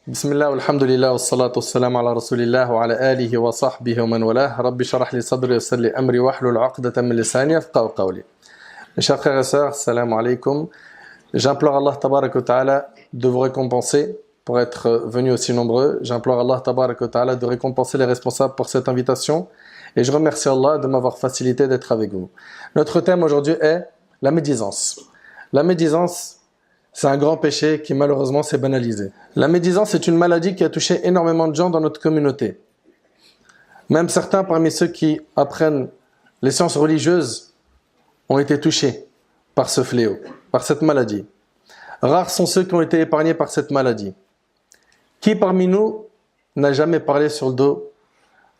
Bismillah, alhamdulillah, wa salatu wa salam ala rasulillah wa ala alihi wa sahbihi wa man walah. Rabbi sharah li sadri wa yassir li amri wa hlul 'uqdatan min lisani yafqahu qawli. Mes chers frères et sœurs, salam alaykum. J'implore Allah tabarak wa ta'ala de vous récompenser pour être venus aussi nombreux. J'implore Allah tabarak wa ta'ala de récompenser les responsables pour cette invitation. Et je remercie Allah de m'avoir facilité d'être avec vous. Notre thème aujourd'hui est la médisance. La médisance, c'est un grand péché qui malheureusement s'est banalisé. La médisance est une maladie qui a touché énormément de gens dans notre communauté. Même certains parmi ceux qui apprennent les sciences religieuses ont été touchés par ce fléau, par cette maladie. Rares sont ceux qui ont été épargnés par cette maladie. Qui parmi nous n'a jamais parlé sur le dos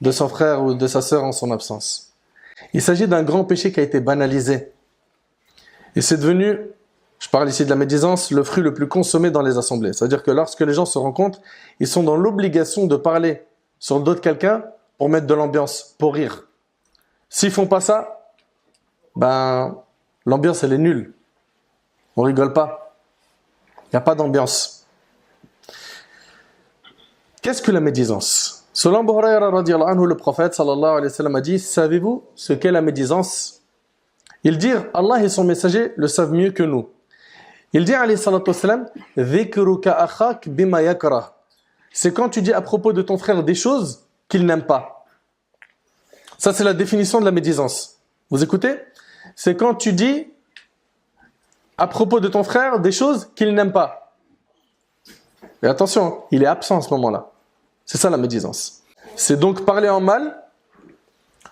de son frère ou de sa sœur en son absence? Il s'agit d'un grand péché qui a été banalisé. Et c'est devenu, je parle ici de la médisance, le fruit le plus consommé dans les assemblées. C'est-à-dire que lorsque les gens se rencontrent, ils sont dans l'obligation de parler sur le dos de quelqu'un pour mettre de l'ambiance, pour rire. S'ils font pas ça, l'ambiance elle est nulle. On rigole pas. Il n'y a pas d'ambiance. Qu'est-ce que la médisance? Selon Abu Hurayra radiyallahu anhu, le prophète sallallahu alayhi wa sallam a dit: savez-vous ce qu'est la médisance? Ils dirent: Allah et son messager le savent mieux que nous. Il dit alayhi salatu wassalam: dhikruka akhak bima yakrah. C'est quand tu dis à propos de ton frère des choses qu'il n'aime pas. Ça, c'est la définition de la médisance. Vous écoutez? C'est quand tu dis à propos de ton frère des choses qu'il n'aime pas. Mais attention, il est absent à ce moment-là. C'est ça la médisance. C'est donc parler en mal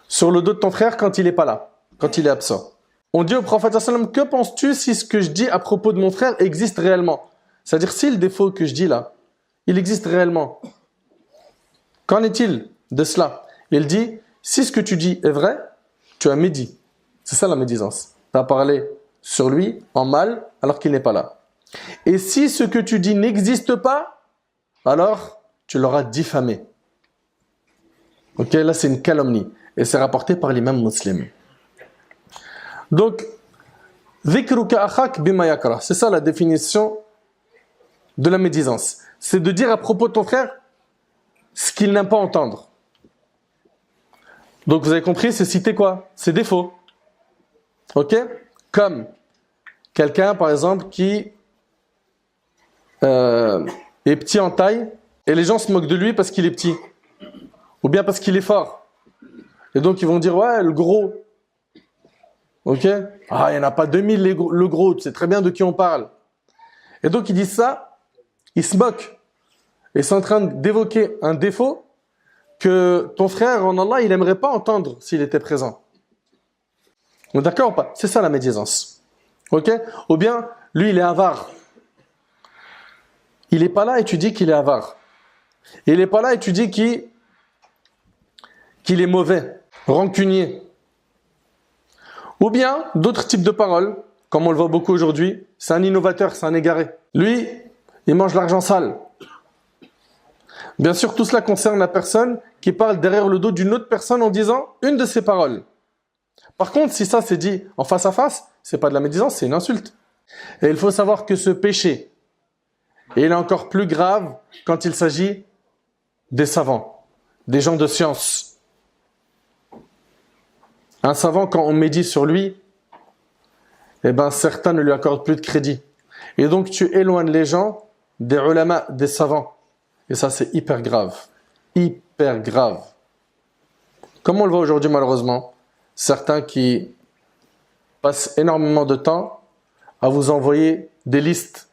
sur le dos de ton frère quand il n'est pas là, quand il est absent. On dit au prophète sallam: que penses-tu si ce que je dis à propos de mon frère existe réellement? C'est-à-dire si le défaut que je dis là, il existe réellement. Qu'en est-il de cela? Il dit: si ce que tu dis est vrai, tu as médit. C'est ça la médisance. Tu as parlé sur lui en mal alors qu'il n'est pas là. Et si ce que tu dis n'existe pas, alors tu l'auras diffamé. Ok, là c'est une calomnie. Et c'est rapporté par l'imam Muslim. Donc, dhikruka akhak bima yakrah, c'est ça la définition de la médisance. C'est de dire à propos de ton frère ce qu'il n'aime pas entendre. Donc vous avez compris, c'est citer quoi? Ses défauts. Ok? Comme quelqu'un par exemple qui est petit en taille et les gens se moquent de lui parce qu'il est petit. Ou bien parce qu'il est fort. Et donc ils vont dire: ouais, le gros. Ok? Ah, il n'y en a pas 2000 le gros, tu sais très bien de qui on parle. Et donc ils disent ça, ils se moquent. Et c'est en train d'évoquer un défaut que ton frère en Allah, il n'aimerait pas entendre s'il était présent. D'accord ou pas? C'est ça la médisance. Ok? Ou bien, lui il est avare. Il n'est pas là et tu dis qu'il est avare. Il n'est pas là et tu dis qu'il est mauvais, rancunier. Ou bien d'autres types de paroles, comme on le voit beaucoup aujourd'hui. C'est un innovateur, c'est un égaré. Lui, il mange l'argent sale. Bien sûr, tout cela concerne la personne qui parle derrière le dos d'une autre personne en disant une de ses paroles. Par contre, si ça c'est dit en face à face, c'est pas de la médisance, c'est une insulte. Et il faut savoir que ce péché, il est encore plus grave quand il s'agit des savants, des gens de science. Un savant, quand on médit sur lui, certains ne lui accordent plus de crédit. Et donc tu éloignes les gens des ulama, des savants. Et ça, c'est hyper grave. Hyper grave. Comme on le voit aujourd'hui malheureusement, certains qui passent énormément de temps à vous envoyer des listes.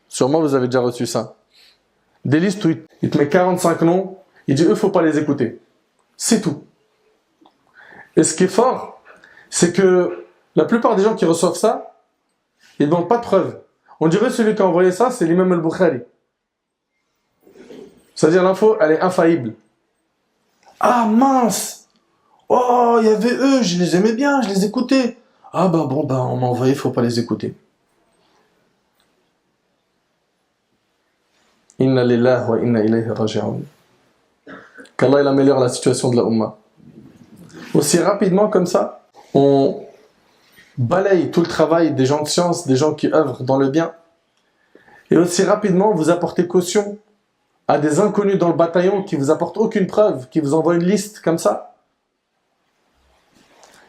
Sûrement vous avez déjà reçu ça. Des listes où il te met 45 noms, il dit: eux, il ne faut pas les écouter. C'est tout. Et ce qui est fort, c'est que la plupart des gens qui reçoivent ça, ils n'ont pas de preuves. On dirait celui qui a envoyé ça, c'est l'imam al-Bukhari. C'est-à-dire l'info, elle est infaillible. Ah mince! Oh, il y avait eux, je les aimais bien, je les écoutais. Ah on m'a envoyé, il ne faut pas les écouter. Inna lillahi wa inna ilayhi raji'un. Qu'Allah il améliore la situation de la Ummah. Aussi rapidement comme ça, on balaye tout le travail des gens de science, des gens qui œuvrent dans le bien. Et aussi rapidement, vous apportez caution à des inconnus dans le bataillon qui vous apportent aucune preuve, qui vous envoient une liste comme ça.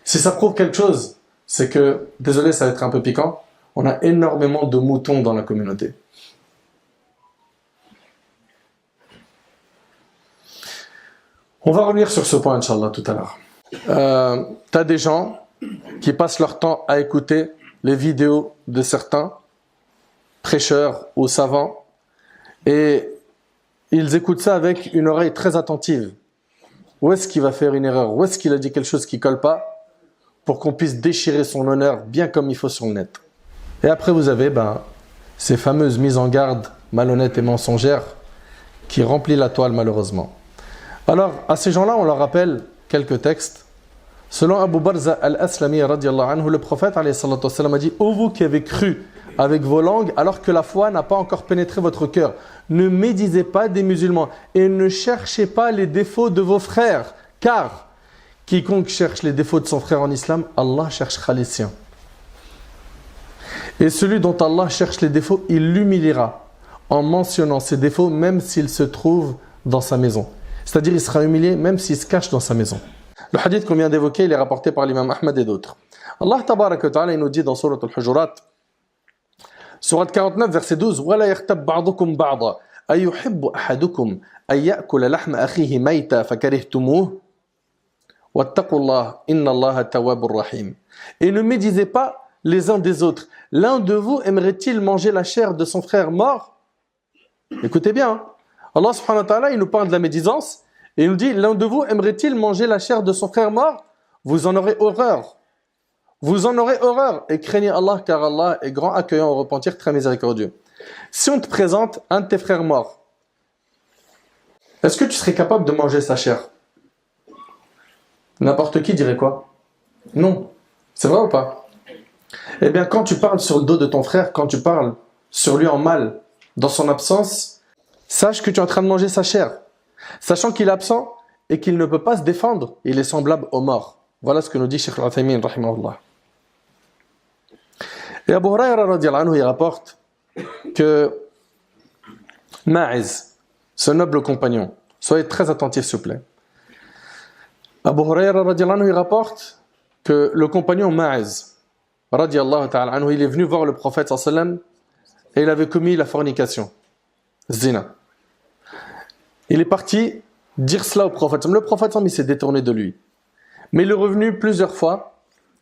Si ça prouve quelque chose, c'est que, désolé, ça va être un peu piquant, on a énormément de moutons dans la communauté. On va revenir sur ce point, Inch'Allah, tout à l'heure. T'as des gens qui passent leur temps à écouter les vidéos de certains prêcheurs ou savants et ils écoutent ça avec une oreille très attentive. Où est-ce qu'il va faire une erreur? Où est-ce qu'il a dit quelque chose qui ne colle pas pour qu'on puisse déchirer son honneur bien comme il faut sur le net? Et après, vous avez ces fameuses mises en garde malhonnêtes et mensongères qui remplissent la toile malheureusement. Alors, à ces gens-là, on leur rappelle quelques textes. Selon Abu Barza al-Aslami, le prophète a dit « Ô vous qui avez cru avec vos langues, alors que la foi n'a pas encore pénétré votre cœur, ne médisez pas des musulmans et ne cherchez pas les défauts de vos frères, car quiconque cherche les défauts de son frère en islam, Allah cherchera les siens. Et celui dont Allah cherche les défauts, il l'humiliera en mentionnant ses défauts, même s'il se trouve dans sa maison. » C'est-à-dire, il sera humilié même s'il se cache dans sa maison. Le hadith qu'on vient d'évoquer, il est rapporté par l'imam Ahmad et d'autres. Allah tabaraka wa ta'ala, il nous dit dans Surat al-Hujurat, Surat 49, verset 12, وَلَا يَغْتَبْ بَعْضُكُمْ بَعْضًا أَيُحِبُّ أَحَدُكُمْ أَن يَأْكُلَ لَحْمَ أَخِيهِ مَيْتًا فَكَرِهْتُمُوهُ وَاتَّقُوا اللَّهَ إِنَّ اللَّهَ التَّوَّابُ الرَّحِيمُ. Et ne médisez pas les uns des autres. L'un de vous aimerait-il manger la chair de son frère mort? Écoutez bien, hein. Allah subhanahu wa ta'ala, il nous parle de la médisance et il nous dit, l'un de vous aimerait-il manger la chair de son frère mort? Vous en aurez horreur. Vous en aurez horreur et craignez Allah car Allah est grand, accueillant au repentir, très miséricordieux. Si on te présente un de tes frères morts, est-ce que tu serais capable de manger sa chair? N'importe qui dirait quoi? Non. C'est vrai ou pas? Eh bien, quand tu parles sur le dos de ton frère, quand tu parles sur lui en mal, dans son absence, sache que tu es en train de manger sa chair, sachant qu'il est absent et qu'il ne peut pas se défendre, il est semblable aux morts. Voilà ce que nous dit Cheikh Al-Uthaymin, rahimahullah. Et Abu Hurayra, radiyallahu anhu, il rapporte que Ma'iz, ce noble compagnon, soyez très attentifs s'il vous plaît. Abu Hurayra, radiyallahu anhu, il rapporte que le compagnon Ma'iz, radiyallahu ta'ala anhu, il est venu voir le prophète sallallahu alayhi wa sallam et il avait commis la fornication, zina. Il est parti dire cela au prophète. Le prophète il s'est détourné de lui. Mais il est revenu plusieurs fois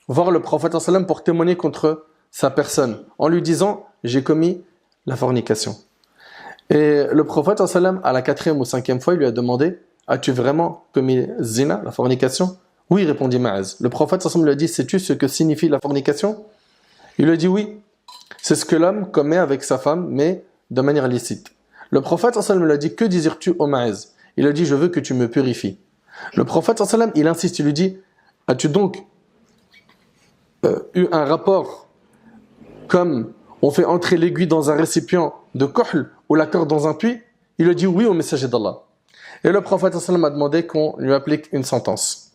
voir le prophète pour témoigner contre sa personne en lui disant « J'ai commis la fornication ». Et le prophète à la 4e ou 5e fois, il lui a demandé « As-tu vraiment commis zina, la fornication ?» Oui, répondit Ma'az. Le prophète lui a dit « Sais-tu ce que signifie la fornication ?» Il lui a dit « Oui, c'est ce que l'homme commet avec sa femme, mais de manière licite. » Le prophète lui a dit « Que désires-tu au Ma'az ?» Il a dit « Je veux que tu me purifies. » Le prophète il insiste, il lui dit « As-tu donc eu un rapport comme on fait entrer l'aiguille dans un récipient de kohl ou la corde dans un puits ?» Il lui a dit « Oui au messager d'Allah. » Et le prophète a demandé qu'on lui applique une sentence.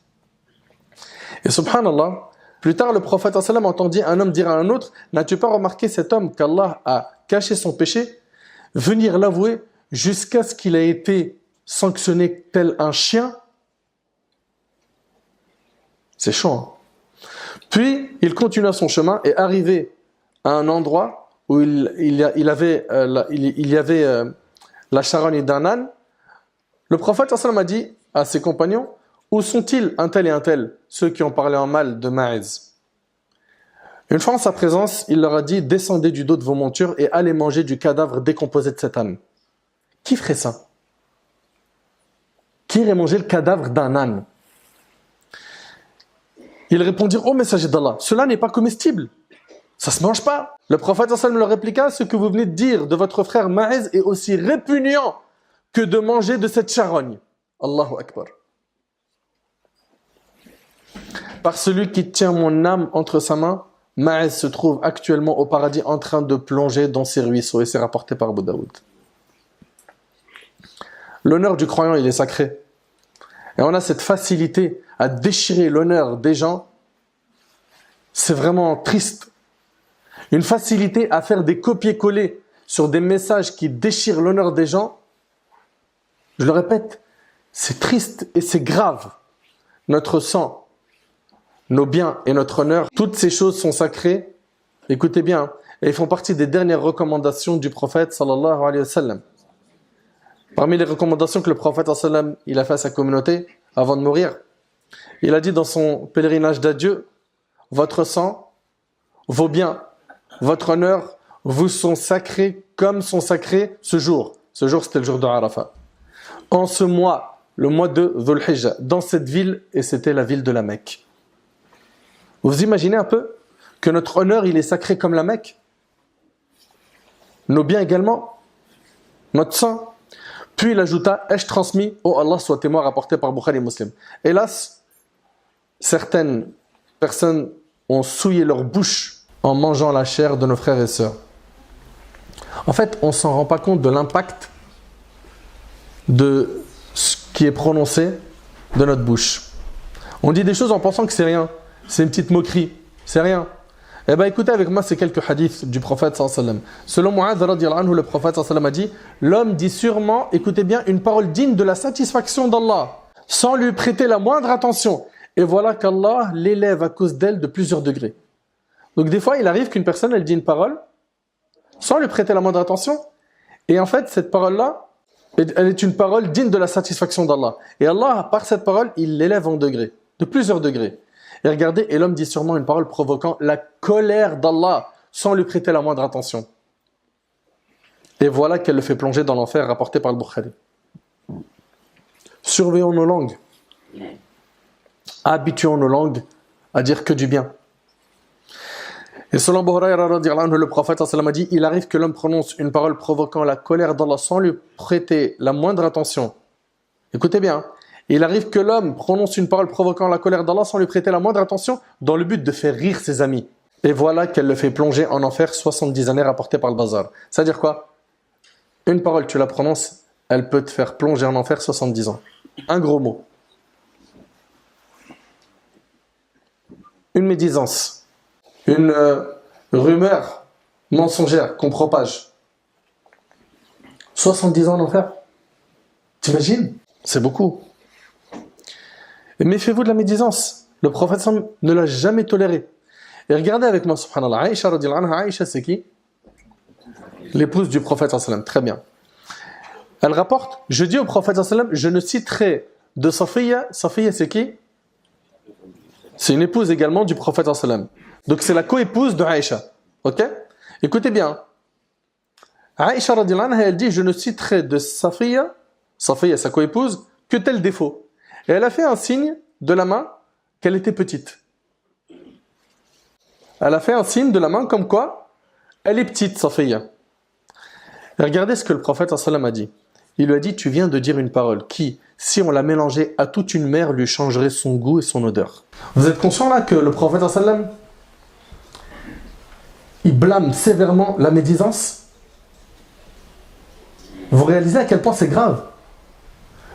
Et subhanallah, plus tard le prophète entendit un homme dire à un autre « N'as-tu pas remarqué cet homme qu'Allah a caché son péché, venir l'avouer jusqu'à ce qu'il ait été sanctionné tel un chien ?» C'est chaud. Hein? Puis, il continua son chemin et arrivé à un endroit où il y avait la charogne d'un âne. Le prophète a dit à ses compagnons, où sont-ils un tel et un tel, ceux qui ont parlé en mal de Ma'iz? Une fois en sa présence, il leur a dit, descendez du dos de vos montures et allez manger du cadavre décomposé de cet âne. Qui ferait ça? Qui irait manger le cadavre d'un âne? Ils répondirent, ô messager d'Allah, cela n'est pas comestible. Ça se mange pas. Le prophète leur répliqua, ce que vous venez de dire de votre frère Ma'iz est aussi répugnant que de manger de cette charogne. Allahu Akbar. Par celui qui tient mon âme entre sa main, Ma'iz se trouve actuellement au paradis en train de plonger dans ses ruisseaux. Et c'est rapporté par Abu Daoud. L'honneur du croyant, il est sacré. Et on a cette facilité à déchirer l'honneur des gens. C'est vraiment triste. Une facilité à faire des copier-coller sur des messages qui déchirent l'honneur des gens. Je le répète, c'est triste et c'est grave. Notre sang, nos biens et notre honneur, toutes ces choses sont sacrées. Écoutez bien, et ils font partie des dernières recommandations du prophète sallallahu alayhi wa sallam. Parmi les recommandations que le prophète sallallahu alayhi wa sallam, il a fait à sa communauté avant de mourir, il a dit dans son pèlerinage d'adieu, votre sang, vos biens, votre honneur vous sont sacrés comme sont sacrés ce jour. Ce jour, c'était le jour de Arafat. En ce mois, le mois de Dhul Hijjah, dans cette ville, et c'était la ville de la Mecque. Vous imaginez un peu que notre honneur, il est sacré comme la Mecque? Nos biens également, notre sang. Puis il ajouta, ai-je transmis, oh Allah soit témoin, rapporté par Bukhari et Muslim. Hélas, certaines personnes ont souillé leur bouche en mangeant la chair de nos frères et sœurs. En fait, on ne s'en rend pas compte de l'impact de ce qui est prononcé de notre bouche. On dit des choses en pensant que c'est rien. C'est une petite moquerie. C'est rien. Eh bien, écoutez avec moi ces quelques hadiths du prophète sallallahu alayhi wa sallam. Selon Mu'adh radiyallahu anhu, le prophète sallallahu alayhi wa sallam a dit, l'homme dit sûrement, écoutez bien, une parole digne de la satisfaction d'Allah, sans lui prêter la moindre attention. Et voilà qu'Allah l'élève à cause d'elle de plusieurs degrés. Donc des fois, il arrive qu'une personne, elle dit une parole, sans lui prêter la moindre attention. Et en fait, cette parole-là, elle est une parole digne de la satisfaction d'Allah. Et Allah, par cette parole, il l'élève en degrés, de plusieurs degrés. Et regardez, et l'homme dit sûrement une parole provoquant la colère d'Allah, sans lui prêter la moindre attention. Et voilà qu'elle le fait plonger dans l'enfer, rapporté par le Bukhari. Surveillons nos langues. Habituons nos langues à dire que du bien. Et selon Abu Hurayra radiyallahu anhu, le prophète sallallahu alayhi wa sallam a dit, il arrive que l'homme prononce une parole provoquant la colère d'Allah sans lui prêter la moindre attention. Écoutez bien. Il arrive que l'homme prononce une parole provoquant la colère d'Allah sans lui prêter la moindre attention dans le but de faire rire ses amis. Et voilà qu'elle le fait plonger en enfer 70 années rapportées par le Bazar. C'est-à-dire quoi? Une parole, tu la prononces, elle peut te faire plonger en enfer 70 ans. Un gros mot. Une médisance. Une rumeur mensongère qu'on propage. 70 ans en enfer. T'imagines? C'est beaucoup. Et méfiez-vous de la médisance. Le prophète ne l'a jamais toléré. Et regardez avec moi, subhanallah, Aïcha radiyallahu anha, Aïcha c'est qui? L'épouse du prophète sallallahu alayhi wa sallam. Très bien. Elle rapporte, je dis au prophète sallallahu alayhi wa sallam, je ne citerai de Safiya. Safiya c'est qui? C'est une épouse également du prophète sallallahu alayhi wa sallam. Donc c'est la coépouse de Aïcha. Ok? Écoutez bien. Aïcha radiyallahu anha, elle dit, je ne citerai de Safiya, Safiya sa coépouse, que tel défaut. Et elle a fait un signe de la main qu'elle était petite. Elle a fait un signe de la main comme quoi elle est petite, Safiya. Et regardez ce que le prophète sallam a dit. Il lui a dit, tu viens de dire une parole qui, si on la mélangeait à toute une mer, lui changerait son goût et son odeur. Vous êtes conscient là que le prophète sallam, il blâme sévèrement la médisance? Vous réalisez à quel point c'est grave?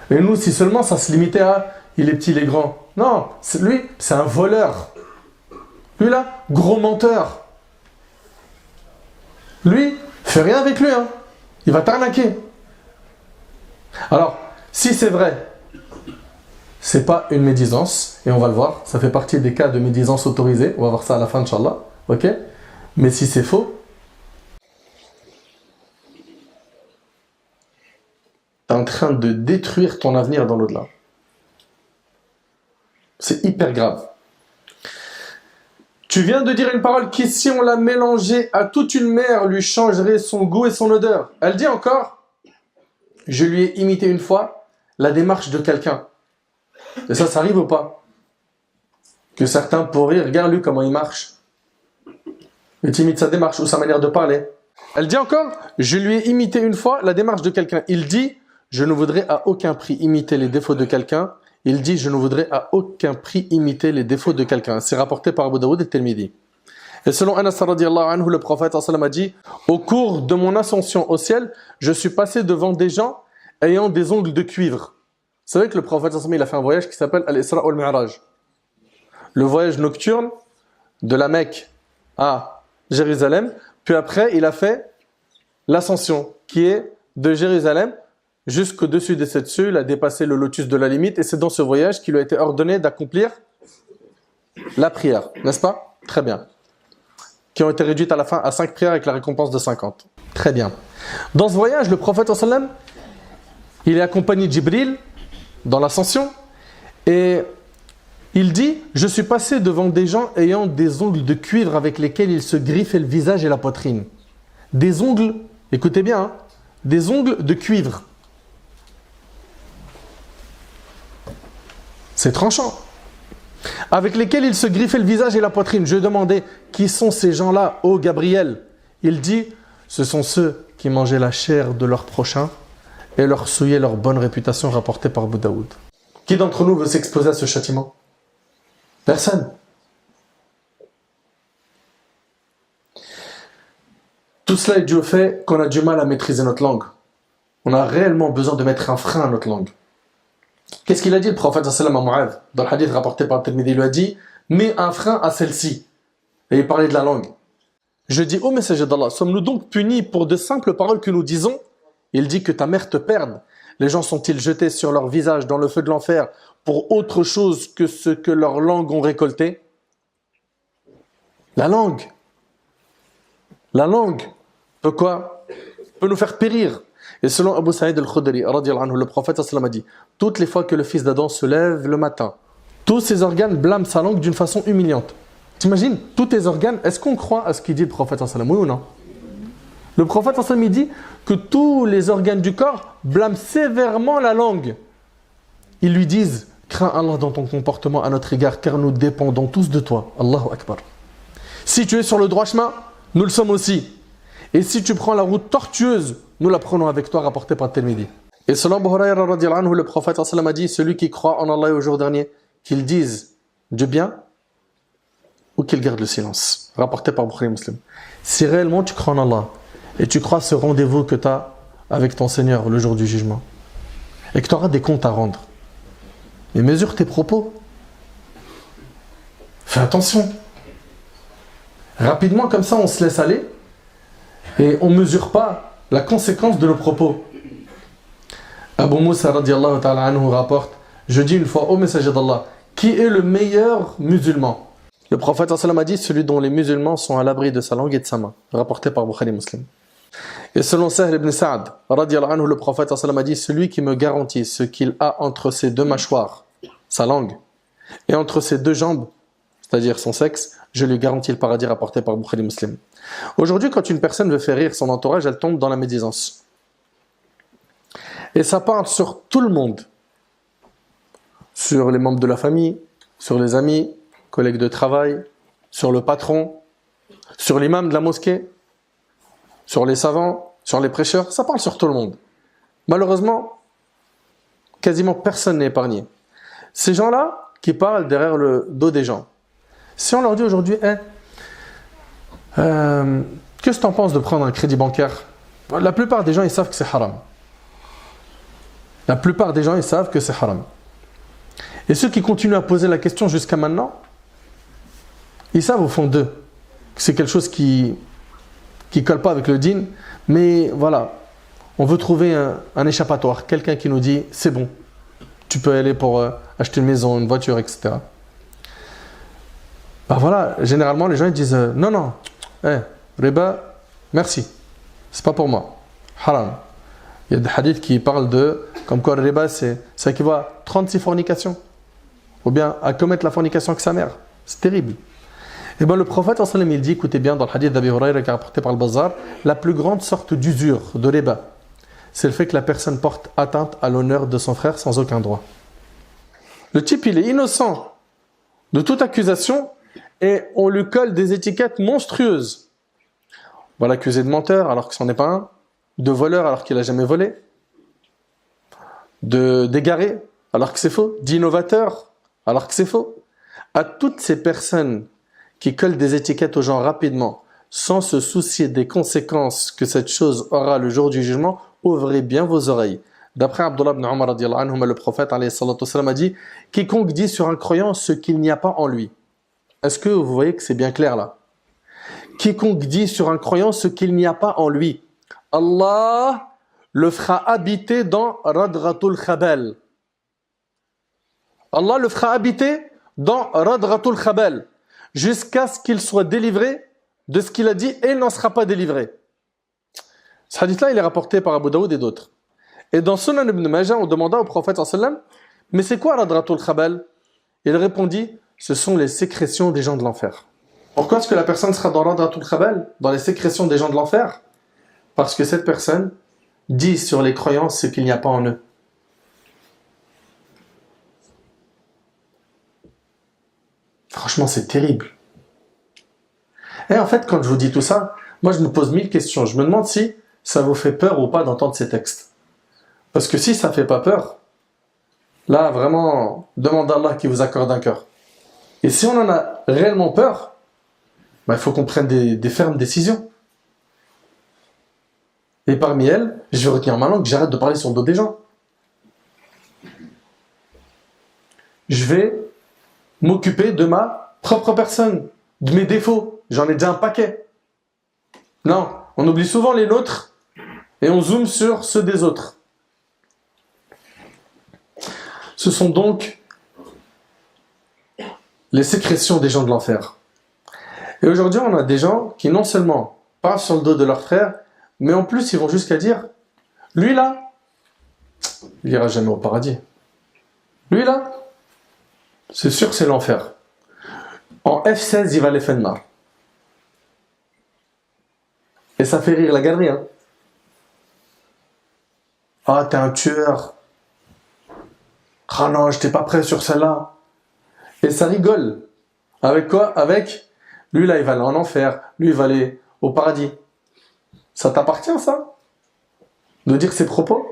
Et nous, si seulement ça se limitait à « il est petit, il est grand ». Non, lui, c'est un voleur. Lui là, gros menteur. Lui, fais rien avec lui, hein. Il va t'arnaquer. Alors, si c'est vrai, c'est pas une médisance, et on va le voir, ça fait partie des cas de médisance autorisée, on va voir ça à la fin, Inch'Allah, ok? Mais si c'est faux, tu es en train de détruire ton avenir dans l'au-delà. C'est hyper grave. Tu viens de dire une parole qui, si on la mélangeait à toute une mer, lui changerait son goût et son odeur. Elle dit encore, je lui ai imité une fois la démarche de quelqu'un. Et ça arrive ou pas? Que certains pourraient, regarde lui comment il marche. Et tu imites sa démarche ou sa manière de parler. Elle dit encore, je lui ai imité une fois la démarche de quelqu'un. Il dit, je ne voudrais à aucun prix imiter les défauts de quelqu'un. Il dit, je ne voudrais à aucun prix imiter les défauts de quelqu'un. C'est rapporté par Abu Daoud et Tirmidhi. Et selon Anas radiyallahu anhu, le prophète sallam a dit, au cours de mon ascension au ciel, je suis passé devant des gens ayant des ongles de cuivre. Vous savez que le prophète sallam il a fait un voyage qui s'appelle Al-Isra wal-Mi'raj. Le voyage nocturne de la Mecque à Jérusalem. Puis après, il a fait l'ascension qui est de Jérusalem jusqu'au-dessus des 7 cieux, il a dépassé le lotus de la limite, et c'est dans ce voyage qu'il lui a été ordonné d'accomplir la prière, n'est-ce pas? Très bien. Qui ont été réduites à la fin à 5 prières avec la récompense de 50. Très bien. Dans ce voyage, le prophète sallam, il est accompagné de Jibril dans l'ascension, et il dit, je suis passé devant des gens ayant des ongles de cuivre avec lesquels ils se griffaient le visage et la poitrine. Des ongles, écoutez bien, hein, des ongles de cuivre. C'est tranchant. Avec lesquels ils se griffaient le visage et la poitrine. Je demandais, qui sont ces gens-là, ô Gabriel? Il dit, ce sont ceux qui mangeaient la chair de leur prochain et leur souillaient leur bonne réputation, rapportée par Abu Daoud. Qui d'entre nous veut s'exposer à ce châtiment? Personne. Tout cela est dû au fait qu'on a du mal à maîtriser notre langue. On a réellement besoin de mettre un frein à notre langue. Qu'est-ce qu'il a dit le prophète sallam à Mu'adh? Dans le hadith rapporté par Tirmidhi, il lui a dit, mets un frein à celle-ci. Et il parlait de la langue. Je dis, ô messager d'Allah, sommes-nous donc punis pour de simples paroles que nous disons? Il dit que ta mère te perde. Les gens sont-ils jetés sur leur visage dans le feu de l'enfer pour autre chose que ce que leurs langues ont récolté? La langue. La langue peut quoi? Peut nous faire périr. Et selon Abu Sa'id al-Khudri, le prophète sallam a dit, toutes les fois que le fils d'Adam se lève le matin, tous ses organes blâment sa langue d'une façon humiliante. T'imagines, tous tes organes, est-ce qu'on croit à ce qu'il dit le prophète sallam, oui ou non? Le prophète sallam dit que tous les organes du corps blâment sévèrement la langue. Ils lui disent, crains Allah dans ton comportement à notre égard, car nous dépendons tous de toi. Allahu Akbar. Si tu es sur le droit chemin, nous le sommes aussi. Et si tu prends la route tortueuse, nous la prenons avec toi, rapporté par Tirmidhi. Et selon Abu Hurayra radiyallahu anhu, le prophète sallam a dit, celui qui croit en Allah et au jour dernier, qu'il dise du bien ou qu'il garde le silence. Rapporté par Bukhari Muslim. Si réellement tu crois en Allah et tu crois ce rendez-vous que tu as avec ton Seigneur le jour du jugement et que tu auras des comptes à rendre, mais mesure tes propos. Fais attention. Rapidement, comme ça, on se laisse aller et on ne mesure pas la conséquence de nos propos. Abu Moussa radiyallahu ta'ala anhu rapporte, je dis une fois au messager d'Allah, qui est le meilleur musulman? Le prophète sallam a dit, celui dont les musulmans sont à l'abri de sa langue et de sa main. Rapporté par Bukhari Muslim. Et selon Sahl ibn Sa'd, radiyallahu anhu, le prophète sallam a dit, celui qui me garantit ce qu'il a entre ses deux mâchoires, sa langue, et entre ses deux jambes, c'est-à-dire son sexe, je lui garantis le paradis, rapporté par Bukhari Muslim. Aujourd'hui, quand une personne veut faire rire son entourage, elle tombe dans la médisance. Et ça parle sur tout le monde. Sur les membres de la famille, sur les amis, collègues de travail, sur le patron, sur l'imam de la mosquée, sur les savants, sur les prêcheurs, ça parle sur tout le monde. Malheureusement, quasiment personne n'est épargné. Ces gens-là qui parlent derrière le dos des gens, si on leur dit aujourd'hui, qu'est-ce que tu en penses de prendre un crédit bancaire? La plupart des gens, ils savent que c'est haram. La plupart des gens, ils savent que c'est haram. Et ceux qui continuent à poser la question jusqu'à maintenant, ils savent au fond d'eux que c'est quelque chose qui colle pas avec le dîn, mais voilà, on veut trouver un échappatoire, quelqu'un qui nous dit c'est bon, tu peux aller pour acheter une maison, une voiture, etc. Bah voilà, généralement les gens ils disent non, riba, merci, c'est pas pour moi, haram. Il y a des hadiths qui parlent de, comme quoi le riba ça équivaut à 36 fornications, ou bien à commettre la fornication avec sa mère, c'est terrible. Et bien le prophète il dit, écoutez bien, dans le hadith d'Abi Hurayra qui est rapporté par le Bazar, la plus grande sorte d'usure, de riba, c'est le fait que la personne porte atteinte à l'honneur de son frère sans aucun droit. Le type, il est innocent de toute accusation et on lui colle des étiquettes monstrueuses. On va l'accuser de menteur alors que ce n'en est pas un, de voleur alors qu'il n'a jamais volé, d'égaré alors que c'est faux, d'innovateur alors que c'est faux. À toutes ces personnes qui collent des étiquettes aux gens rapidement, sans se soucier des conséquences que cette chose aura le jour du jugement, ouvrez bien vos oreilles. D'après Abdullah ibn Umar, le prophète a dit « Quiconque dit sur un croyant ce qu'il n'y a pas en lui ». Est-ce que vous voyez que c'est bien clair là? Quiconque dit sur un croyant ce qu'il n'y a pas en lui. Allah le fera habiter dans Radratul Khabal. Allah le fera habiter dans Radratul Khabal jusqu'à ce qu'il soit délivré de ce qu'il a dit et il n'en sera pas délivré. Ce hadith-là, il est rapporté par Abu Daoud et d'autres. Et dans Sunan ibn Majah, on demanda au prophète sallallahu alayhi wa sallam, mais c'est quoi Radratul Khabal? Il répondit, ce sont les sécrétions des gens de l'enfer. Pourquoi est-ce que la personne sera dans Radratul Khabal, dans les sécrétions des gens de l'enfer? Parce que cette personne dit sur les croyances ce qu'il n'y a pas en eux. Franchement, c'est terrible. Et en fait, quand je vous dis tout ça, moi je me pose 1000 questions. Je me demande si ça vous fait peur ou pas d'entendre ces textes. Parce que si ça ne fait pas peur, là vraiment, demandez à Allah qui vous accorde un cœur. Et si on en a réellement peur, il faut qu'on prenne des fermes décisions. Et parmi elles, je vais retenir ma langue, j'arrête de parler sur le dos des gens. Je vais m'occuper de ma propre personne, de mes défauts. J'en ai déjà un paquet. Non, on oublie souvent les nôtres et on zoome sur ceux des autres. Ce sont donc les sécrétions des gens de l'enfer. Et aujourd'hui, on a des gens qui non seulement parlent sur le dos de leurs frères, mais en plus, ils vont jusqu'à dire, lui là, il n'ira jamais au paradis. Lui là, c'est sûr que c'est l'enfer. En F16, il va les faire de marre. Et ça fait rire la galerie. Hein. Ah, t'es un tueur. Ah non, j'étais pas prêt sur celle-là. Et ça rigole. Avec quoi? Avec, lui là, il va aller en enfer. Lui, il va aller au paradis. Ça t'appartient, ça? De dire ces propos?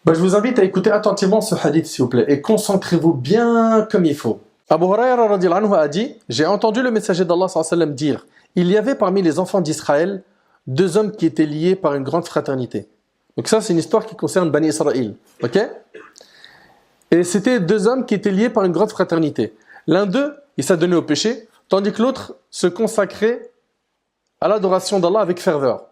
Je vous invite à écouter attentivement ce hadith, s'il vous plaît, et concentrez-vous bien comme il faut. Abu Hurayra radhiyallahu anhu a dit, j'ai entendu le messager d'Allah sallallahu alayhi wa sallam dire, il y avait parmi les enfants d'Israël 2 hommes qui étaient liés par une grande fraternité. Donc ça, c'est une histoire qui concerne Bani Israël. Ok? Et c'était 2 hommes qui étaient liés par une grande fraternité. L'un d'eux, il s'adonnait au péché, tandis que l'autre se consacrait à l'adoration d'Allah avec ferveur.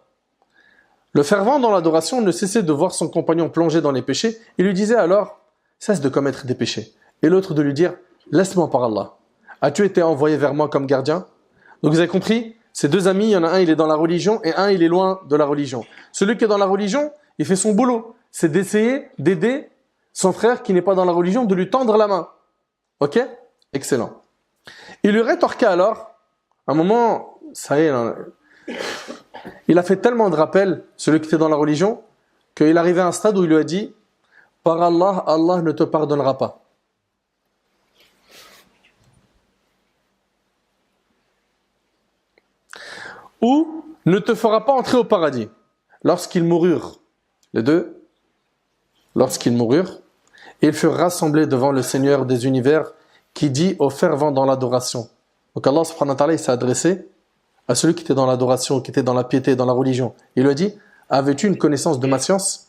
Le fervent dans l'adoration ne cessait de voir son compagnon plongé dans les péchés et lui disait alors « Cesse de commettre des péchés ». Et l'autre de lui dire « Laisse-moi par Allah. As-tu été envoyé vers moi comme gardien ?» Donc vous avez compris, ces 2 amis, il y en a un, il est dans la religion et un, il est loin de la religion. Celui qui est dans la religion, il fait son boulot. C'est d'essayer d'aider son frère qui n'est pas dans la religion, de lui tendre la main. Ok? Excellent. Il lui rétorqua alors, à un moment, ça y est, il a fait tellement de rappels, celui qui était dans la religion, qu'il arrivait à un stade où il lui a dit « Par Allah, Allah ne te pardonnera pas. » Ou « Ne te fera pas entrer au paradis. » Lorsqu'ils moururent, les 2, lorsqu'ils moururent, ils furent rassemblés devant le Seigneur des univers qui dit aux fervents dans l'adoration. Donc Allah subhanahu wa ta'ala, il s'est adressé à celui qui était dans l'adoration, qui était dans la piété, dans la religion. Il lui a dit, avais-tu une connaissance de ma science?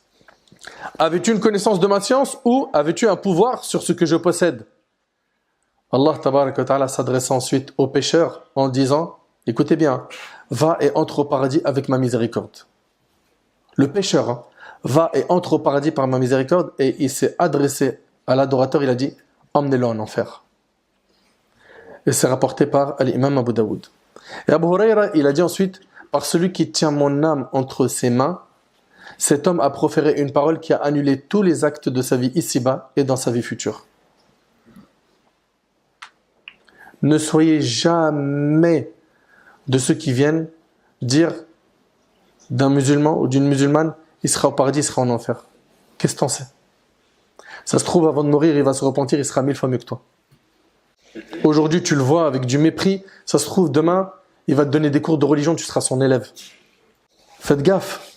Avais-tu une connaissance de ma science ou avais-tu un pouvoir sur ce que je possède? Allah tabaraka wa ta'ala s'adressa ensuite aux pécheurs en disant, écoutez bien, va et entre au paradis avec ma miséricorde. Le pécheur va et entre au paradis par ma miséricorde et il s'est adressé à l'adorateur, il a dit, emmenez-le en enfer. Et c'est rapporté par l'imam Abu Daoud. Et Abu Hurayra, il a dit ensuite, par celui qui tient mon âme entre ses mains, cet homme a proféré une parole qui a annulé tous les actes de sa vie ici-bas et dans sa vie future. Ne soyez jamais de ceux qui viennent dire d'un musulman ou d'une musulmane, il sera au paradis, il sera en enfer. Qu'est-ce que t'en sais? Ça se trouve, avant de mourir, il va se repentir, il sera 1000 fois mieux que toi. Aujourd'hui, tu le vois avec du mépris. Ça se trouve, demain, il va te donner des cours de religion, tu seras son élève. Faites gaffe.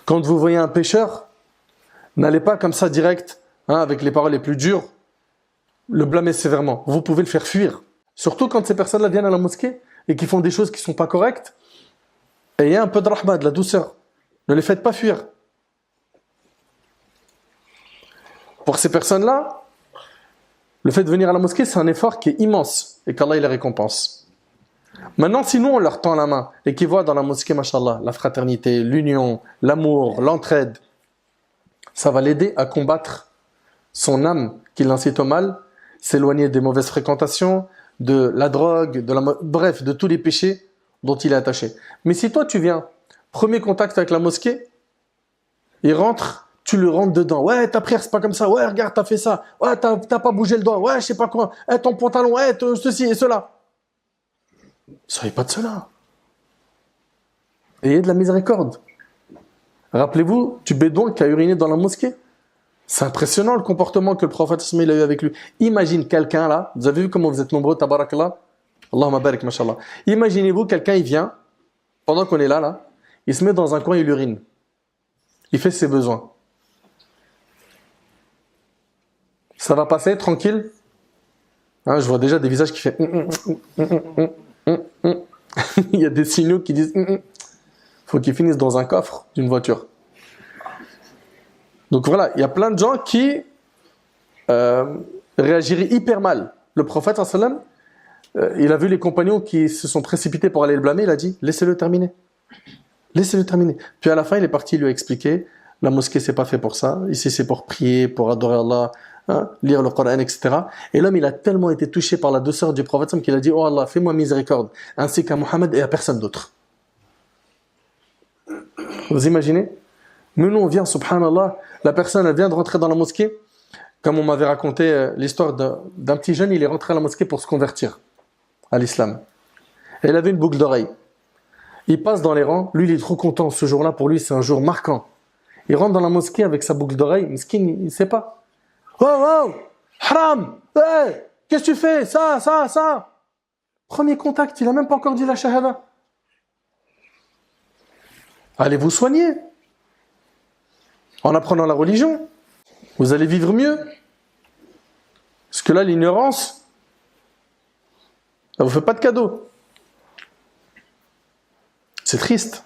Quand vous voyez un pécheur, n'allez pas comme ça direct, avec les paroles les plus dures, le blâmer sévèrement. Vous pouvez le faire fuir. Surtout quand ces personnes-là viennent à la mosquée et qui font des choses qui ne sont pas correctes. Et il y a un peu de rahma, de la douceur. Ne les faites pas fuir. Pour ces personnes-là, le fait de venir à la mosquée, c'est un effort qui est immense et qu'Allah il les récompense. Maintenant, si nous, on leur tend la main et qu'ils voient dans la mosquée, mashallah, la fraternité, l'union, l'amour, l'entraide, ça va l'aider à combattre son âme qui l'incite au mal, s'éloigner des mauvaises fréquentations, de la drogue, bref, de tous les péchés dont il est attaché. Mais si toi, tu viens, premier contact avec la mosquée, il rentre, tu le rentres dedans. Ouais, ta prière, c'est pas comme ça. Ouais, regarde, t'as fait ça. Ouais, t'as pas bougé le doigt. Ouais, je sais pas quoi. Ton pantalon, ouais, ceci et cela. Soyez pas de cela. Ayez de la miséricorde. Rappelez-vous du bédouin qui a uriné dans la mosquée. C'est impressionnant le comportement que le prophète a eu avec lui. Imagine quelqu'un là, vous avez vu comment vous êtes nombreux, tabarakallah. Allahumma barik, mashallah. Imaginez-vous, quelqu'un il vient, pendant qu'on est là, il se met dans un coin, il urine. Il fait ses besoins. Ça va passer tranquille. Hein, je vois déjà des visages qui font. Il y a des signaux qui disent. Faut qu'ils finissent dans un coffre d'une voiture. Donc voilà, il y a plein de gens qui réagiraient hyper mal. Le prophète, sallam, il a vu les compagnons qui se sont précipités pour aller le blâmer. Il a dit, laissez-le terminer. Laissez-le terminer. Puis à la fin, il est parti, il lui a expliqué, la mosquée, c'est pas fait pour ça. Ici, c'est pour prier, pour adorer Allah, hein, lire le Coran, etc. Et l'homme, il a tellement été touché par la douceur du prophète qu'il a dit, oh Allah, fais-moi miséricorde, ainsi qu'à Mohammed et à personne d'autre. Vous imaginez? Mais nous, on vient, subhanallah, la personne, elle vient de rentrer dans la mosquée, comme on m'avait raconté l'histoire d'un petit jeune, il est rentré à la mosquée pour se convertir à l'islam. Et il avait une boucle d'oreille. Il passe dans les rangs, lui il est trop content ce jour-là, pour lui c'est un jour marquant. Il rentre dans la mosquée avec sa boucle d'oreille, miskin, il ne sait pas. Oh, oh, haram, hey, qu'est-ce que tu fais? Ça. Premier contact, il n'a même pas encore dit la shahada. Allez vous soigner. En apprenant la religion, vous allez vivre mieux. Parce que là, l'ignorance, ça ne vous fait pas de cadeau. C'est triste.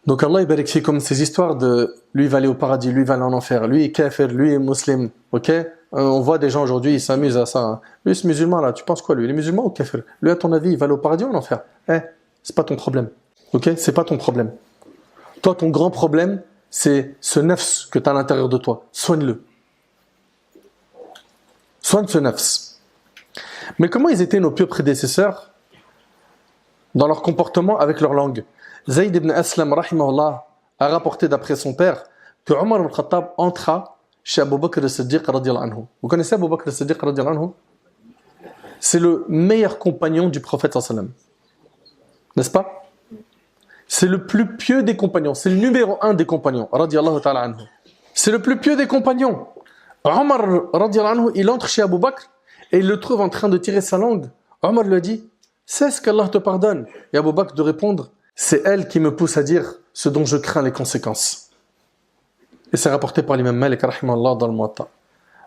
Donc Allah il vérifie comme ces histoires de lui il va aller au paradis, lui il va aller en enfer, lui est kafir, lui est musulman. Ok, on voit des gens aujourd'hui ils s'amusent à ça. Hein. Lui ce musulman là, tu penses quoi lui? Il est musulman ou kafir? Lui à ton avis il va aller au paradis ou en enfer? C'est pas ton problème. Ok, c'est pas ton problème. Toi ton grand problème c'est ce nafs que tu as à l'intérieur de toi. Soigne-le. Soigne ce nafs. Mais comment ils étaient nos pieux prédécesseurs dans leur comportement avec leur langue? Zayd ibn Aslam, rahimahullah, a rapporté d'après son père que Omar ibn Khattab entra chez Abu Bakr al-Siddiq radiyallahu anhu. Vous connaissez Abu Bakr al-Siddiq radiyallahu anhu? C'est le meilleur compagnon du prophète sallam. N'est-ce pas? C'est le plus pieux des compagnons. C'est le numéro 1 des compagnons. Radiyallahu ta'ala anhu. C'est le plus pieux des compagnons. Omar radiyallahu anhu, il entre chez Abu Bakr et il le trouve en train de tirer sa langue. Omar lui a dit, c'est ce qu'Allah te pardonne. Et Abu Bakr de répondre, c'est elle qui me pousse à dire ce dont je crains les conséquences. Et c'est rapporté par l'imam Malik rahimahullah dans le Muwatta.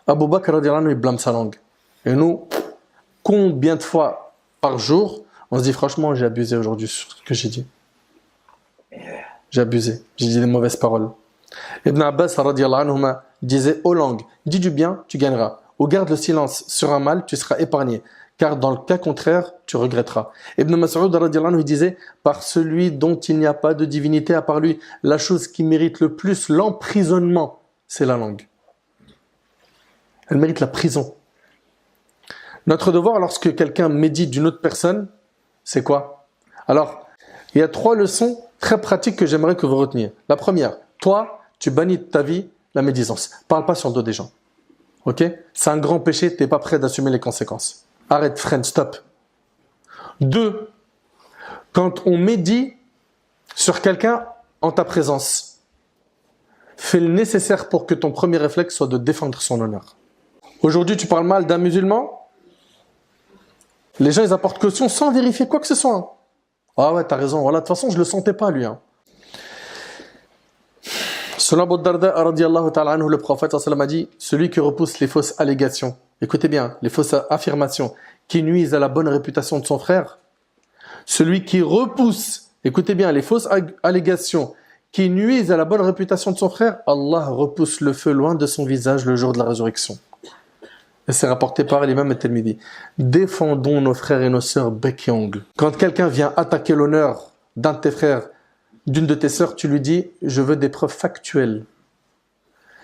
Abu Bakr radiyallahu anhu, il blâme sa langue. Et nous, combien de fois par jour, on se dit franchement, j'ai abusé aujourd'hui sur ce que j'ai dit. J'ai abusé, j'ai dit des mauvaises paroles. Ibn Abbas radiyallahu anhu disait aux langues, dis du bien, tu gagneras. Ou garde le silence sur un mal, tu seras épargné. Car dans le cas contraire, tu regretteras. Ibn Mas'ud radiyallahu anhu disait, par celui dont il n'y a pas de divinité à part lui, la chose qui mérite le plus l'emprisonnement, c'est la langue. Elle mérite la prison. Notre devoir lorsque quelqu'un médite d'une autre personne, c'est quoi? Alors, il y a 3 leçons très pratiques que j'aimerais que vous reteniez. La première, toi, tu bannis de ta vie la médisance. Parle pas sur le dos des gens. Ok? C'est un grand péché, tu n'es pas prêt d'assumer les conséquences. Arrête, freine, stop. 2, quand on médit sur quelqu'un en ta présence, fais le nécessaire pour que ton premier réflexe soit de défendre son honneur. Aujourd'hui, tu parles mal d'un musulman, les gens ils apportent caution sans vérifier quoi que ce soit. Hein. Ah ouais, t'as raison, voilà, de toute façon, je le sentais pas lui. Hein. Selon Abu Darda, radiyallahu ta'ala anhu, le prophète a dit, celui qui repousse les fausses allégations, écoutez bien, les fausses affirmations qui nuisent à la bonne réputation de son frère, celui qui repousse, écoutez bien, les fausses allégations qui nuisent à la bonne réputation de son frère, Allah repousse le feu loin de son visage le jour de la résurrection. Et c'est rapporté par l'imam al-Tirmidhi. Défendons nos frères et nos sœurs bec et ongle. Quand quelqu'un vient attaquer l'honneur d'un de tes frères, d'une de tes sœurs, tu lui dis « Je veux des preuves factuelles. »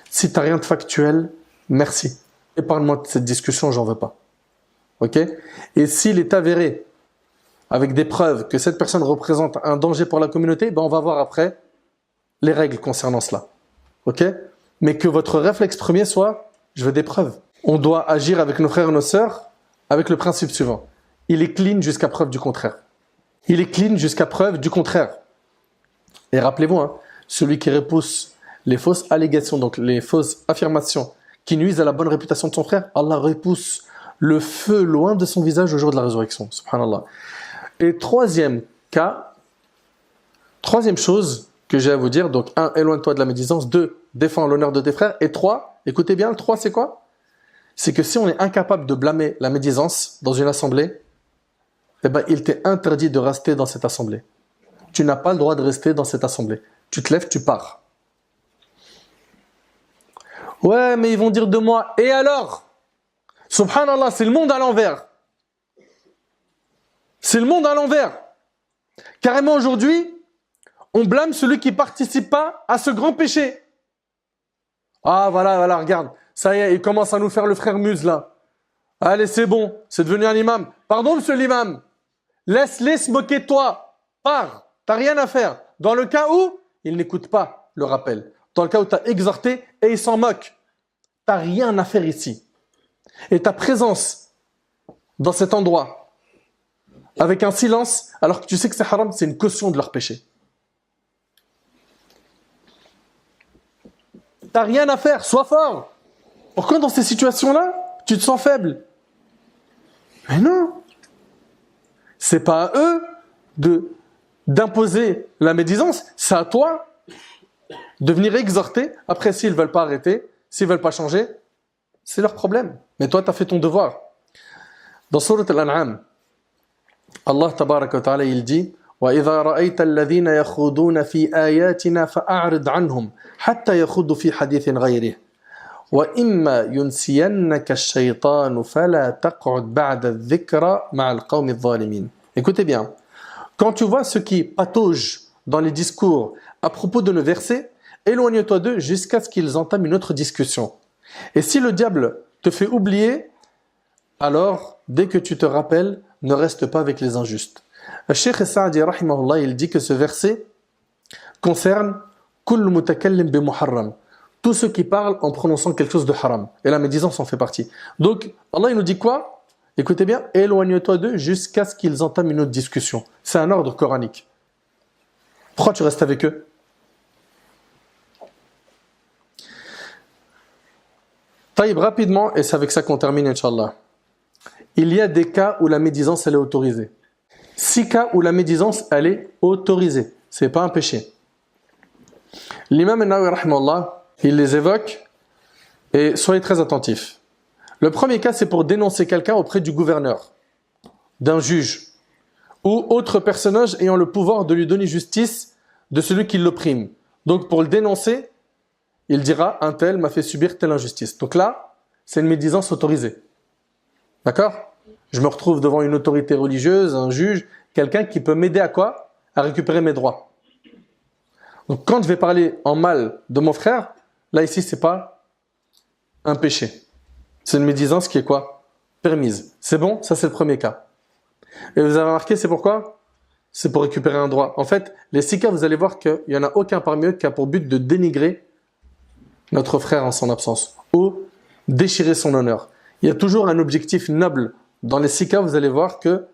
Si tu n'as rien de factuel, merci. Épargne-moi de cette discussion, j'en veux pas. Ok? Et s'il est avéré, avec des preuves, que cette personne représente un danger pour la communauté, ben on va voir après les règles concernant cela. Ok? Mais que votre réflexe premier soit « Je veux des preuves. » On doit agir avec nos frères et nos sœurs avec le principe suivant. Il est clean jusqu'à preuve du contraire. Il est clean jusqu'à preuve du contraire. Et rappelez-vous, hein, celui qui repousse les fausses allégations, donc les fausses affirmations qui nuisent à la bonne réputation de son frère, Allah repousse le feu loin de son visage au jour de la résurrection. Subhanallah. Et troisième chose que j'ai à vous dire, donc 1, éloigne-toi de la médisance, 2, défends l'honneur de tes frères, et 3, écoutez bien, le 3 c'est quoi? C'est que si on est incapable de blâmer la médisance dans une assemblée, eh ben, il t'est interdit de rester dans cette assemblée. Tu n'as pas le droit de rester dans cette assemblée. Tu te lèves, tu pars. Ouais, mais ils vont dire de moi, et alors? Subhanallah, c'est le monde à l'envers. C'est le monde à l'envers. Carrément aujourd'hui, on blâme celui qui ne participe pas à ce grand péché. Ah voilà, regarde. Ça y est, il commence à nous faire le frère Muse là. Allez, c'est bon, c'est devenu un imam. Pardon, monsieur l'imam. Laisse-les se moquer de toi. Pars, t'as rien à faire. Dans le cas où il n'écoute pas le rappel. Dans le cas où tu as exhorté et il s'en moque. T'as rien à faire ici. Et ta présence dans cet endroit, avec un silence, alors que tu sais que c'est haram, c'est une caution de leur péché. T'as rien à faire, sois fort. Pourquoi dans ces situations-là, tu te sens faible? Mais non. C'est pas à eux d'imposer la médisance, c'est à toi de venir exhorter. Après, s'ils ne veulent pas arrêter, s'ils ne veulent pas changer, c'est leur problème. Mais toi, tu as fait ton devoir. Dans Surat Al-An'am, Allah tabaraka wa ta'ala, il dit وَإِذَا رَأَيْتَ الَّذِينَ يَخُوضُونَ فِي آيَاتِنَا فَأَعْرِضْ عَنْهُمْ حَتَّى يَخُوضُوا فِي حَدِيثٍ غَيْرِهِ وَإِمَّا يُنْسِيَنَّكَ الشَّيْطَانُ فَلَا تَقْعُدْ بَعْدَ الذِّكْرَى مَعَ الْقَوْمِ الظَّالِمِينَ. Écoutez bien, quand tu vois ceux qui pataugent dans les discours à propos de nos versets, éloigne-toi d'eux jusqu'à ce qu'ils entament une autre discussion. Et si le diable te fait oublier, alors, dès que tu te rappelles, ne reste pas avec les injustes. Le Cheikh Sa'di, rahimahullah, il dit que ce verset concerne kull mutakallim bi muharram, tous ceux qui parlent en prononçant quelque chose de haram. Et la médisance en fait partie. Donc, Allah il nous dit quoi? Écoutez bien, éloigne-toi d'eux jusqu'à ce qu'ils entament une autre discussion. C'est un ordre coranique. Pourquoi tu restes avec eux? Taïb, rapidement, et c'est avec ça qu'on termine, Inch'Allah. Il y a des cas où la médisance, elle est autorisée. 6 cas où la médisance, elle est autorisée. Ce n'est pas un péché. L'imam al-Nawawi, rahimahullah, il les évoque, et soyez très attentifs. Le premier cas, c'est pour dénoncer quelqu'un auprès du gouverneur, d'un juge, ou autre personnage ayant le pouvoir de lui donner justice de celui qui l'opprime. Donc, pour le dénoncer, il dira, un tel m'a fait subir telle injustice. Donc là, c'est une médisance autorisée. D'accord? Je me retrouve devant une autorité religieuse, un juge, quelqu'un qui peut m'aider à quoi? À récupérer mes droits. Donc quand je vais parler en mal de mon frère, là ici, c'est pas un péché. C'est une médisance qui est quoi? Permise. C'est bon? Ça, c'est le premier cas. Et vous avez remarqué, c'est pourquoi? C'est pour récupérer un droit. En fait, les 6 cas, vous allez voir qu'il n'y en a aucun parmi eux qui a pour but de dénigrer notre frère en son absence ou déchirer son honneur. Il y a toujours un objectif noble. Dans les 6 cas, vous allez voir que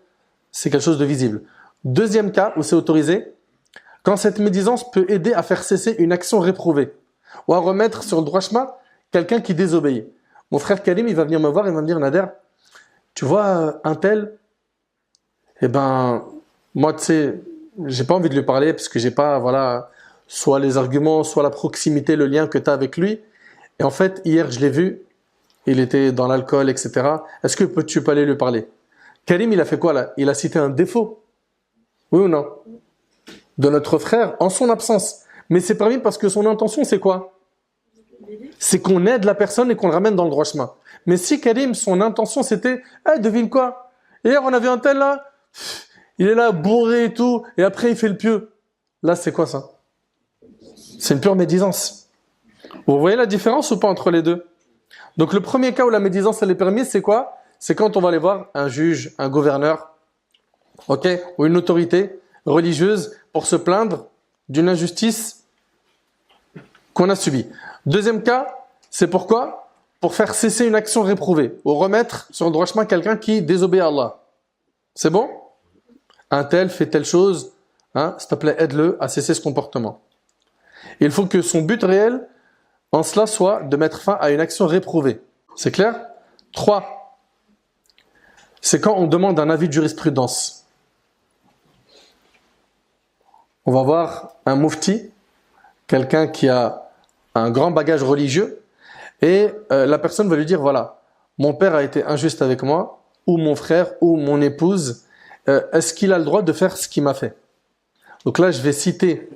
c'est quelque chose de visible. Deuxième cas où c'est autorisé, quand cette médisance peut aider à faire cesser une action réprouvée ou à remettre sur le droit chemin quelqu'un qui désobéit. Mon frère Karim, il va venir me voir et va me dire, Nader, tu vois un tel, eh ben, moi, tu sais, j'ai pas envie de lui parler parce que j'ai pas, voilà, soit les arguments, soit la proximité, le lien que tu as avec lui. Et en fait, hier, je l'ai vu, il était dans l'alcool, etc. Est-ce que tu peux aller lui parler? Karim, il a fait quoi là? Il a cité un défaut. Oui ou non? De notre frère en son absence. Mais c'est permis parce que son intention, c'est quoi? c'est qu'on aide la personne et qu'on le ramène dans le droit chemin. Mais si Karim, son intention c'était, devine quoi? Hier on avait un tel là, il est là bourré et tout, et après il fait le pieux. Là c'est quoi ça? C'est une pure médisance. Vous voyez la différence ou pas entre les deux? Donc le premier cas où la médisance elle est permise, c'est quoi? C'est quand on va aller voir un juge, un gouverneur, ok, ou une autorité religieuse pour se plaindre d'une injustice qu'on a subie. Deuxième cas, c'est pourquoi? Pour faire cesser une action réprouvée, ou remettre sur le droit chemin quelqu'un qui désobéit à Allah. C'est bon? Un tel fait telle chose, s'il te plaît, aide-le à cesser ce comportement. Il faut que son but réel, en cela, soit de mettre fin à une action réprouvée. C'est clair? 3. C'est quand on demande un avis de jurisprudence. On va voir un mufti, quelqu'un qui a un grand bagage religieux, et la personne va lui dire, voilà, mon père a été injuste avec moi, ou mon frère, ou mon épouse, est-ce qu'il a le droit de faire ce qu'il m'a fait? Donc là, je vais citer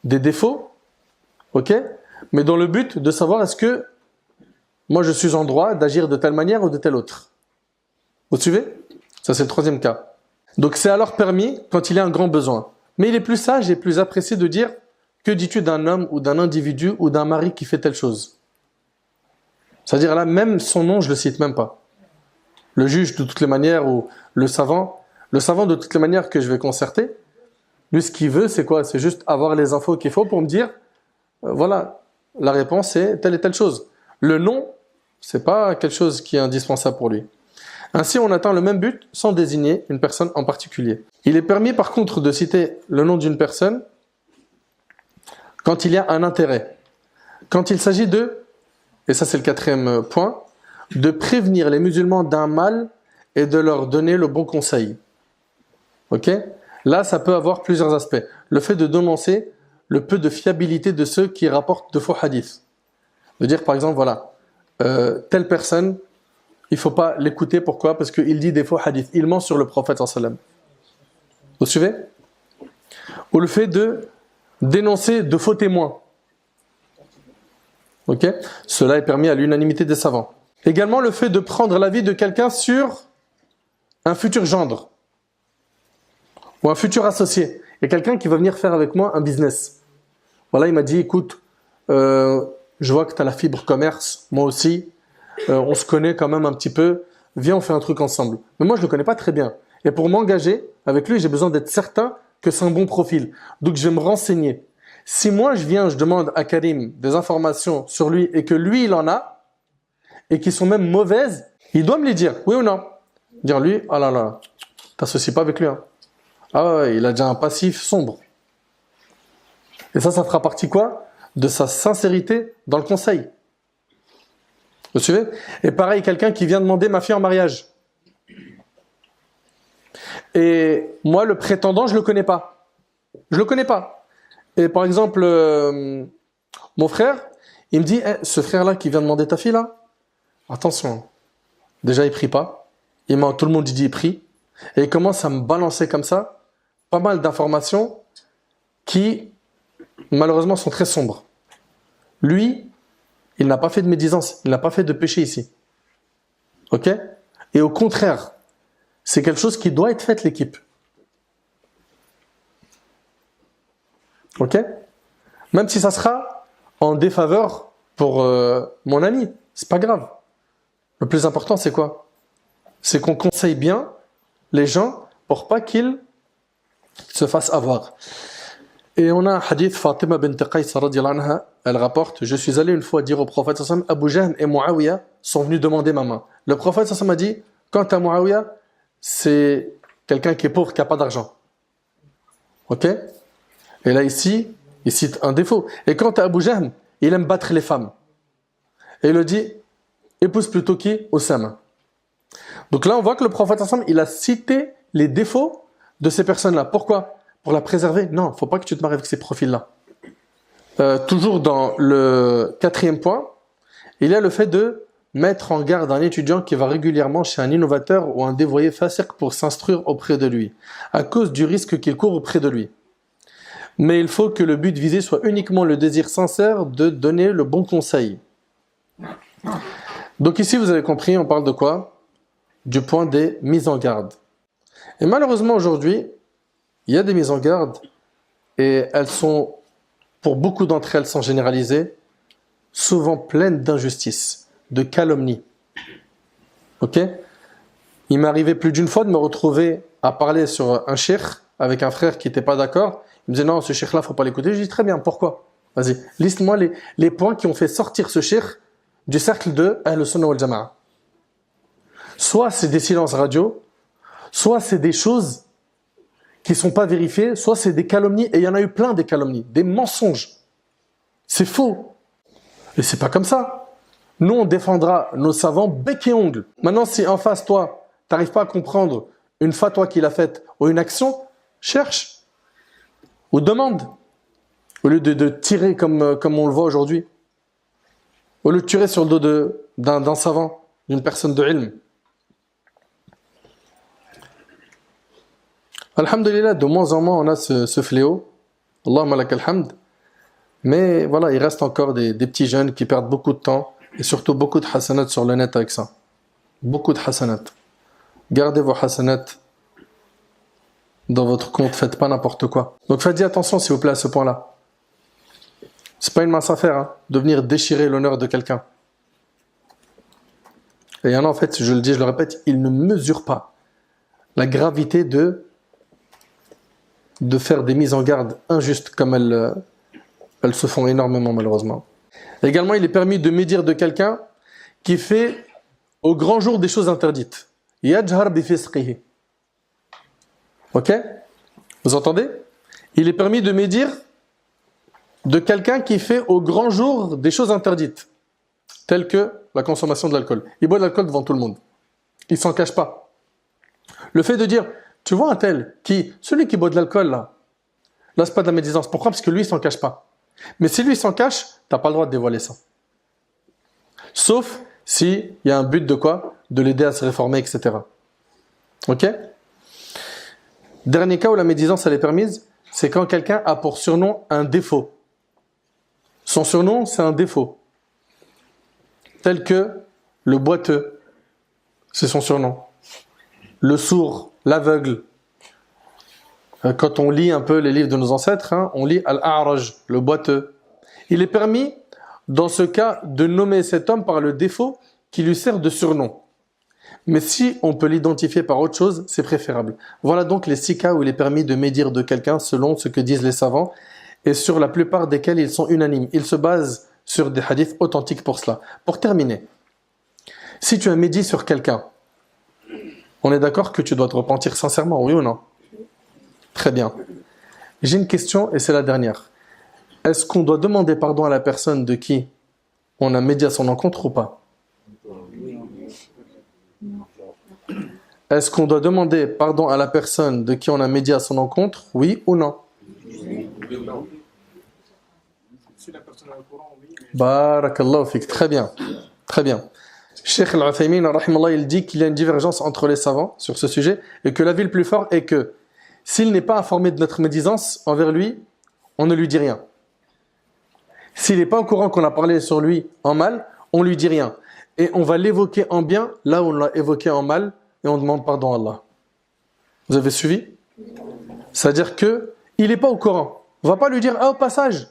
des défauts, ok? Mais dans le but de savoir est-ce que moi je suis en droit d'agir de telle manière ou de telle autre. Vous suivez? Ça c'est le troisième cas. Donc c'est alors permis quand il y a un grand besoin. Mais il est plus sage et plus apprécié de dire que dis-tu d'un homme ou d'un individu ou d'un mari qui fait telle chose? C'est-à-dire là, même son nom, je le cite même pas. Le juge de toutes les manières ou le savant de toutes les manières que je vais concerter, lui ce qu'il veut c'est quoi? C'est juste avoir les infos qu'il faut pour me dire, voilà, la réponse est telle et telle chose. Le nom, c'est pas quelque chose qui est indispensable pour lui. Ainsi, on atteint le même but sans désigner une personne en particulier. Il est permis par contre de citer le nom d'une personne quand il y a un intérêt. Quand il s'agit de, et ça c'est le quatrième point, de prévenir les musulmans d'un mal et de leur donner le bon conseil. Ok? Là, ça peut avoir plusieurs aspects. Le fait de dénoncer le peu de fiabilité de ceux qui rapportent de faux hadiths. De dire par exemple, voilà, telle personne, il ne faut pas l'écouter, pourquoi? Parce qu'il dit des faux hadiths, il ment sur le prophète sallallahu alayhi wa sallam. Vous suivez? Ou le fait de dénoncer de faux témoins. Ok? Cela est permis à l'unanimité des savants. Également le fait de prendre l'avis de quelqu'un sur un futur gendre ou un futur associé. Il y a quelqu'un qui va venir faire avec moi un business. Voilà, il m'a dit, écoute, je vois que tu as la fibre commerce, moi aussi, on se connaît quand même un petit peu, viens on fait un truc ensemble. Mais moi je ne le connais pas très bien. Et pour m'engager avec lui, j'ai besoin d'être certain que c'est un bon profil. Donc je vais me renseigner. Si moi je viens, je demande à Karim des informations sur lui et que lui il en a, et qui sont même mauvaises, il doit me les dire, oui ou non? Dire lui, ah là là, t'associes pas avec lui. Hein. Ah ouais, il a déjà un passif sombre. Et ça fera partie quoi? De sa sincérité dans le conseil. Vous suivez? Et pareil, quelqu'un qui vient demander ma fille en mariage. Et moi, le prétendant, je le connais pas. Je le connais pas. Et par exemple, mon frère, il me dit, ce frère-là qui vient demander ta fille là, attention, déjà il prie pas. Tout le monde dit il prie. Et il commence à me balancer comme ça pas mal d'informations qui, malheureusement, sont très sombres. Lui, il n'a pas fait de médisance, il n'a pas fait de péché ici. Ok? Et au contraire, c'est quelque chose qui doit être fait, l'équipe. Ok? Même si ça sera en défaveur pour mon ami, c'est pas grave. Le plus important, c'est quoi? C'est qu'on conseille bien les gens pour pas qu'ils se fassent avoir. Et on a un hadith, Fatima bint Qais radiyallahu anha, elle rapporte, je suis allé une fois dire au prophète sallallahu alayhi wa sallam, Abu Jahl et Muawiya sont venus demander ma main. Le prophète sallallahu alayhi wa sallam a dit, quant à Muawiya, c'est quelqu'un qui est pauvre, qui n'a pas d'argent. Ok? Et là ici, il cite un défaut. Et quant à Abu Jahl, il aime battre les femmes. Et il le dit, épouse plutôt qui? Osama. Donc là, on voit que le prophète sallallahu alayhi wa sallam, il a cité les défauts de ces personnes-là. Pourquoi? Pour la préserver? Non, il ne faut pas que tu te maries avec ces profils-là. Toujours dans le quatrième point, il y a le fait de mettre en garde un étudiant qui va régulièrement chez un innovateur ou un dévoyé fasiq pour s'instruire auprès de lui, à cause du risque qu'il court auprès de lui. Mais il faut que le but visé soit uniquement le désir sincère de donner le bon conseil. Donc ici, vous avez compris, on parle de quoi? Du point des mises en garde. Et malheureusement, aujourd'hui, il y a des mises en garde et elles sont, pour beaucoup d'entre elles, sont généralisées, souvent pleines d'injustice, de calomnie. Ok? Il m'est arrivé plus d'une fois de me retrouver à parler sur un cheikh avec un frère qui n'était pas d'accord. Il me disait non, ce cheikh-là, il ne faut pas l'écouter. Je dis très bien, pourquoi? Vas-y, liste-moi les points qui ont fait sortir ce cheikh du cercle de Ahl Sunnah wal Jama'a. Soit c'est des silences radio, soit c'est des choses qui ne sont pas vérifiées, soit c'est des calomnies, et il y en a eu plein des calomnies, des mensonges. C'est faux. Et c'est pas comme ça. Nous, on défendra nos savants bec et ongles. Maintenant, si en face, toi, tu n'arrives pas à comprendre une fatwa qu'il a faite ou une action, cherche ou demande. Au lieu de tirer comme on le voit aujourd'hui. Au lieu de tirer sur le dos d'un savant, d'une personne de ilm. Alhamdulillah, de moins en moins, on a ce fléau. Allahumma lakal hamd. Mais voilà, il reste encore des petits jeunes qui perdent beaucoup de temps et surtout beaucoup de hasanat sur le net avec ça. Beaucoup de hasanat. Gardez vos hasanat dans votre compte, faites pas n'importe quoi. Donc faites attention s'il vous plaît à ce point-là. C'est pas une mince affaire hein, de venir déchirer l'honneur de quelqu'un. Et il y en a en fait, je le dis, je le répète, ils ne mesurent pas la gravité de faire des mises en garde injustes comme elles se font énormément malheureusement. Également, il est permis de médire de quelqu'un qui fait au grand jour des choses interdites. Yajhar bi fisqihi. Ok? Vous entendez? Il est permis de médire de quelqu'un qui fait au grand jour des choses interdites, telles que la consommation de l'alcool. Il boit de l'alcool devant tout le monde. Il s'en cache pas. Le fait de dire, tu vois un tel, celui qui boit de l'alcool là c'est pas de la médisance. Pourquoi? Parce que lui, il s'en cache pas. Mais si lui, il s'en cache, t'as pas le droit de dévoiler ça. Sauf s'il y a un but de quoi? De l'aider à se réformer, etc. Ok? Dernier cas où la médisance elle est permise, c'est quand quelqu'un a pour surnom un défaut. Son surnom, c'est un défaut. Tel que le boiteux, c'est son surnom. Le sourd, l'aveugle. Quand on lit un peu les livres de nos ancêtres, hein, on lit Al-A'raj, le boiteux. Il est permis, dans ce cas, de nommer cet homme par le défaut qui lui sert de surnom. Mais si on peut l'identifier par autre chose, c'est préférable. Voilà donc les 6 cas où il est permis de médire de quelqu'un selon ce que disent les savants et sur la plupart desquels ils sont unanimes. Ils se basent sur des hadiths authentiques pour cela. Pour terminer, si tu as médit sur quelqu'un, on est d'accord que tu dois te repentir sincèrement, oui ou non? Très bien. J'ai une question et c'est la dernière. Est-ce qu'on doit demander pardon à la personne de qui on a médié à son encontre ou pas? Est-ce qu'on doit demander pardon à la personne de qui on a médié à son encontre, oui ou non? Si la personne est au courant, oui. Barakallahu fik. Très bien. Très bien. Cheikh Al-Uthaymin, il dit qu'il y a une divergence entre les savants sur ce sujet et que l'avis le plus fort est que s'il n'est pas informé de notre médisance envers lui, on ne lui dit rien. S'il n'est pas au courant qu'on a parlé sur lui en mal, on ne lui dit rien. Et on va l'évoquer en bien là où on l'a évoqué en mal et on demande pardon à Allah. Vous avez suivi? C'est-à-dire que il n'est pas au courant. On ne va pas lui dire, ah au passage,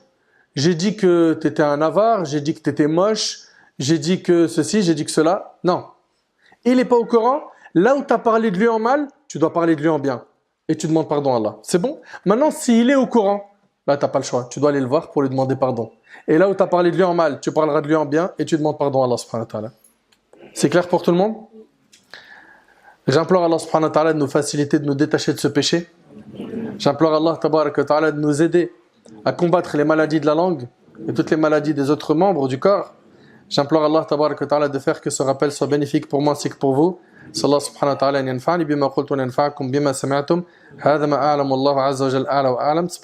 j'ai dit que tu étais un avare, j'ai dit que tu étais moche, j'ai dit que ceci, j'ai dit que cela. Non. Il n'est pas au courant. Là où tu as parlé de lui en mal, tu dois parler de lui en bien. Et tu demandes pardon à Allah. C'est bon? Maintenant, s'il est au courant, là, tu n'as pas le choix. Tu dois aller le voir pour lui demander pardon. Et là où tu as parlé de lui en mal, tu parleras de lui en bien et tu demandes pardon à Allah subhanahu wa ta'ala. C'est clair pour tout le monde? J'implore Allah subhanahu wa ta'ala de nous faciliter, de nous détacher de ce péché. J'implore Allah tabarak wa ta'ala de nous aider à combattre les maladies de la langue et toutes les maladies des autres membres du corps. J'implore Allah tabarak wa ta'ala de faire que ce rappel soit bénéfique pour moi ainsi que pour vous. صلى الله سبحانه وتعالى أن ينفعني بما قلت وننفعكم بما سمعتم هذا ما أعلم والله عز وجل أعلى وأعلم